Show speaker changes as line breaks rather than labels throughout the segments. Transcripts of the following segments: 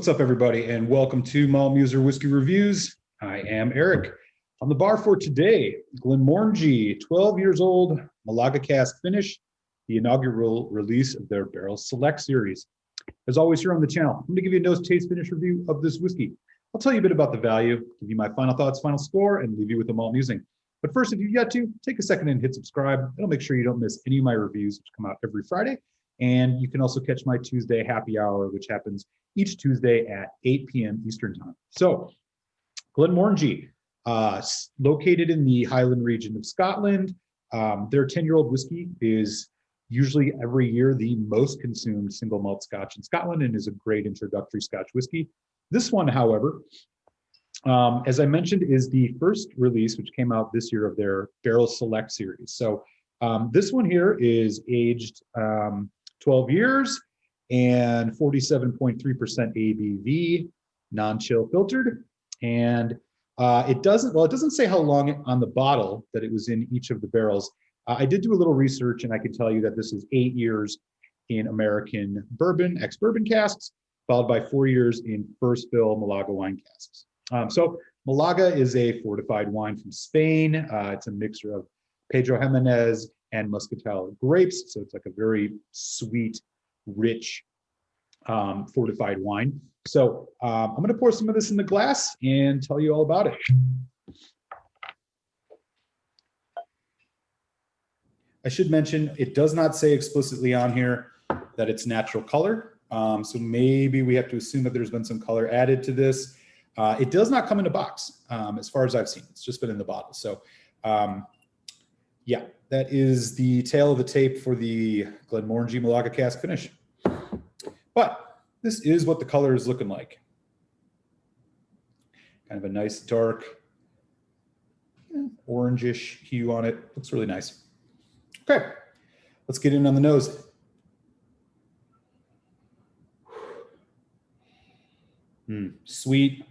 What's up, everybody, and welcome to Malt Muser Whiskey Reviews. I am Eric. On the bar for today, Glenmorangie, 12 years old, Malaga Cask finish, the inaugural release of their Barrel Select series. As always here on the channel, I'm going to give you a nose taste finish review of this whiskey. I'll tell you a bit about the value, give you my final thoughts, final score, and leave you with a malt musing. But first, if you've yet to, take a second and hit subscribe. It'll make sure you don't miss any of my reviews, which come out every Friday. And you can also catch my Tuesday happy hour, which happens each Tuesday at 8 p.m. Eastern time. So, Glenmorangie, located in the Highland region of Scotland. Their 10-year-old whiskey is usually every year the most consumed single malt Scotch in Scotland and is a great introductory Scotch whiskey. This one, however, as I mentioned, is the first release, which came out this year, of their Barrel Select series. So this one here is aged 12 years and 47.3% ABV, non-chill filtered. And it doesn't say how long on the bottle that it was in each of the barrels. I did do a little research, and I can tell you that this is 8 years in American bourbon, ex-bourbon casks, followed by 4 years in first fill Malaga wine casks. So Malaga is a fortified wine from Spain. It's a mixture of Pedro Jimenez and Muscatel grapes. So it's like a very sweet, rich, fortified wine. So I'm going to pour some of this in the glass and tell you all about it. I should mention, it does not say explicitly on here that it's natural color. So maybe we have to assume that there's been some color added to this. It does not come in a box, as far as I've seen. It's just been in the bottle. So yeah, that is the tail of the tape for the Glenmorangie Malaga Cask finish. But this is what the color is looking like. Kind of a nice dark orangish hue on it. Looks really nice. Okay, let's get in on the nose. Sweet.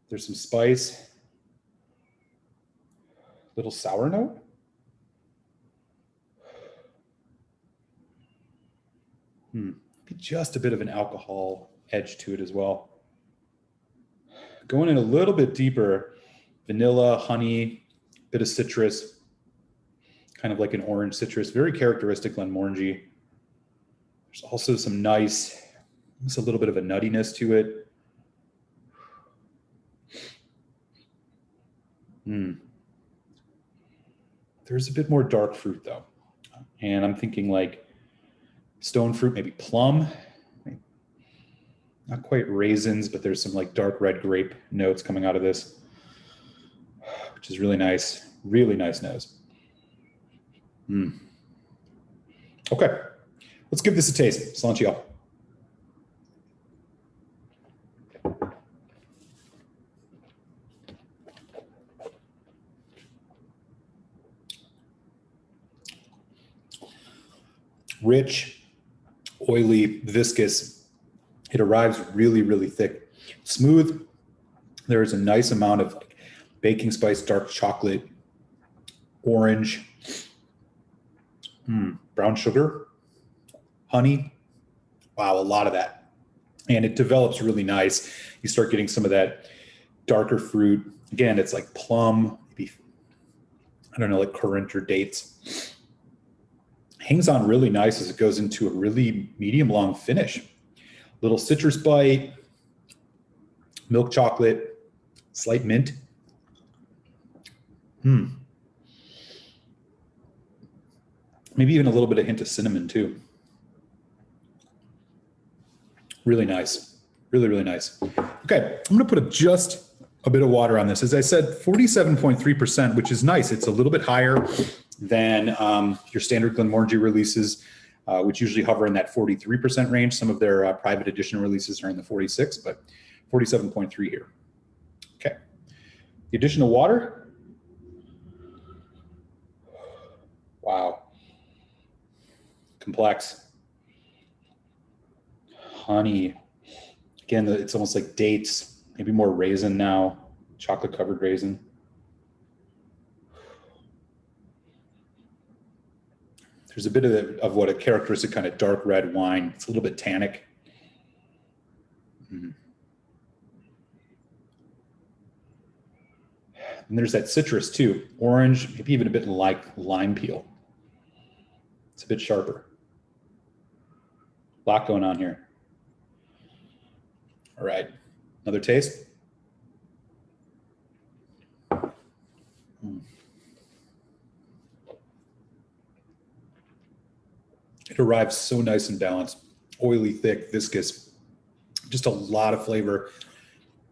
There's some spice. Little sour note. Just a bit of an alcohol edge to it as well. Going in a little bit deeper, vanilla, honey, bit of citrus, kind of like an orange citrus, very characteristic Glenmorangie. There's also some nice, just a little bit of a nuttiness to it. There's a bit more dark fruit though. And I'm thinking like stone fruit, maybe plum, not quite raisins, but there's some like dark red grape notes coming out of this, which is really nice nose. Okay, let's give this a taste. Cilantro. Rich, oily, viscous. It arrives really, really thick. Smooth. There's a nice amount of like baking spice, dark chocolate, orange, brown sugar, honey. Wow, a lot of that. And it develops really nice. You start getting some of that darker fruit. Again, it's like plum, maybe, I don't know, like currant or dates. Hangs on really nice as it goes into a really medium long finish. Little citrus bite, milk chocolate, slight mint. Maybe even a little bit of hint of cinnamon too. Really nice, really nice. Okay, I'm gonna put just a bit of water on this. As I said, 47.3%, which is nice. It's a little bit higher than your standard Glenmorangie releases, which usually hover in that 43% range. Some of their private edition releases are in the 46, but 47.3 here. Okay, the addition of water. Wow, complex. Honey, again, it's almost like dates, maybe more raisin now, chocolate covered raisin. There's a bit of what a characteristic kind of dark red wine. It's a little bit tannic. And there's that citrus too, orange, maybe even a bit like lime peel. It's a bit sharper. A lot going on here. All right, another taste. It arrives so nice and balanced, oily, thick, viscous, just a lot of flavor,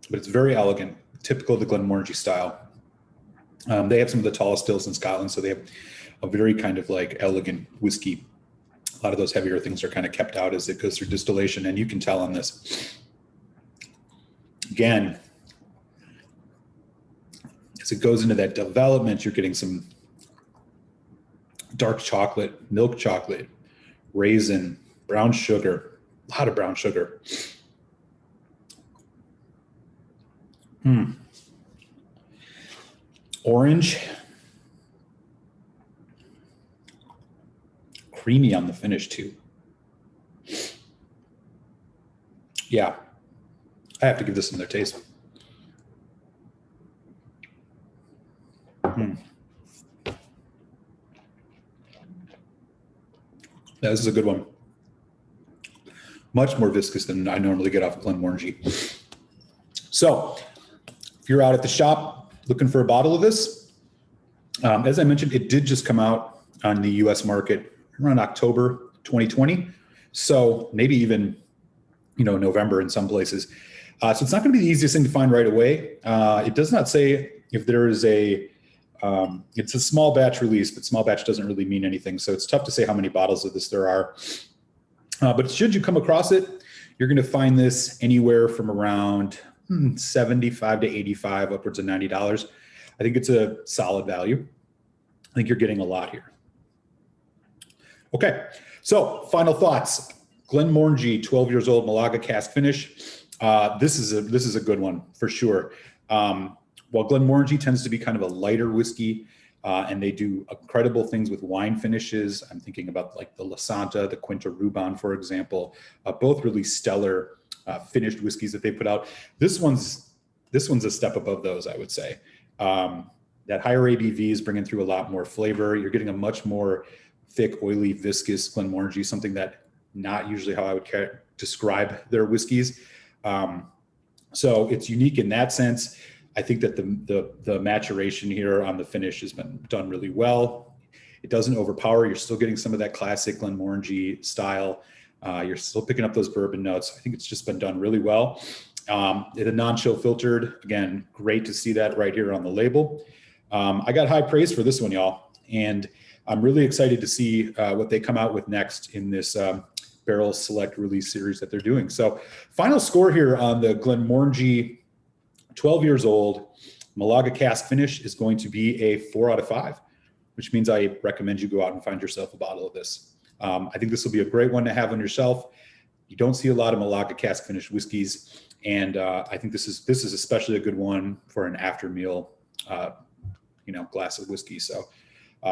but it's very elegant, typical of the Glenmorangie style. They have some of the tallest stills in Scotland, so they have a very kind of like elegant whiskey. A lot of those heavier things are kind of kept out as it goes through distillation, and you can tell on this. Again, as it goes into that development, you're getting some dark chocolate, milk chocolate, raisin, brown sugar, a lot of brown sugar. Orange, creamy on the finish too. Yeah, I have to give this another taste. Yeah, this is a good one. Much more viscous than I normally get off of Glenmorangie. So if you're out at the shop looking for a bottle of this, as I mentioned, it did just come out on the US market around October 2020. So maybe even, November in some places. So it's not going to be the easiest thing to find right away. It does not say if there is it's a small batch release, but small batch doesn't really mean anything. So it's tough to say how many bottles of this there are. But should you come across it, you're going to find this anywhere from around $75 to $85, upwards of $90. I think it's a solid value. I think you're getting a lot here. Okay, so final thoughts. Glenmorangie, 12 years old, Malaga Cask finish. This is a good one for sure. While Glenmorangie tends to be kind of a lighter whiskey, and they do incredible things with wine finishes. I'm thinking about like the La Santa, the Quinta Ruban, for example, both really stellar finished whiskeys that they put out. This one's a step above those, I would say. That higher ABV is bringing through a lot more flavor. You're getting a much more thick, oily, viscous Glenmorangie, something that not usually how I would describe their whiskeys. So it's unique in that sense. I think that the maturation here on the finish has been done really well. It doesn't overpower. You're still getting some of that classic Glenmorangie style. You're still picking up those bourbon notes. I think it's just been done really well. The non-chill filtered, again, great to see that right here on the label. I got high praise for this one, y'all. And I'm really excited to see what they come out with next in this barrel select release series that they're doing. So final score here on the Glenmorangie 12 years old Malaga Cask finish is going to be a 4 out of 5, which means I recommend you go out and find yourself a bottle of this. I think this will be a great one to have on your shelf. You don't see a lot of Malaga Cask finished whiskeys, and I think this is especially a good one for an after meal, glass of whiskey. So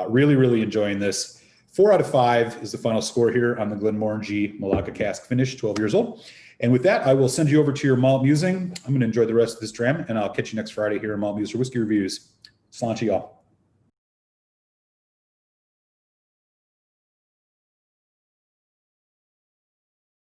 really, really enjoying this. 4 out of 5 is the final score here on the Glenmorangie Malaga Cask finish, 12 years old. And with that, I will send you over to your malt musing. I'm going to enjoy the rest of this dram, and I'll catch you next Friday here in Malt Muser Whiskey Reviews. Sláinte, y'all.